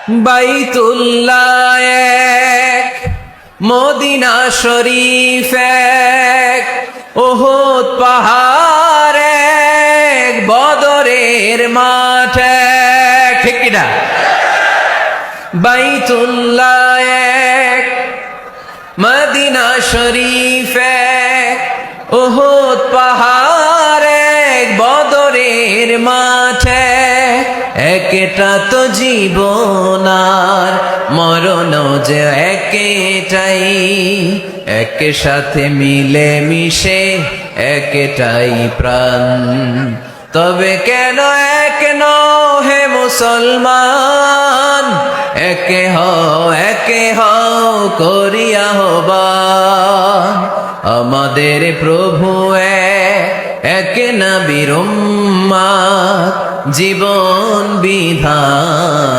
বাইতুল্লাহ এক, মদিনা শরীফ এক, উহুদ পাহাড় এক, বদরের মাঠ এক। ঠিক কিনা? বাইতুল্লাহ এক, মদিনা শরীফ এক, উহুদ পাহাড় এক, বদরের মাঠ এক। একটা তো জীবন আর মরণ যে একটাই, এক সাথে মিলে মিশে একটাই প্রাণ। তবে কেন এক নও হে মুসলমান, একে হও করিয়া আহ্বান। আমাদের প্রভু এক নবীর উম্মত, জীবন বিধান।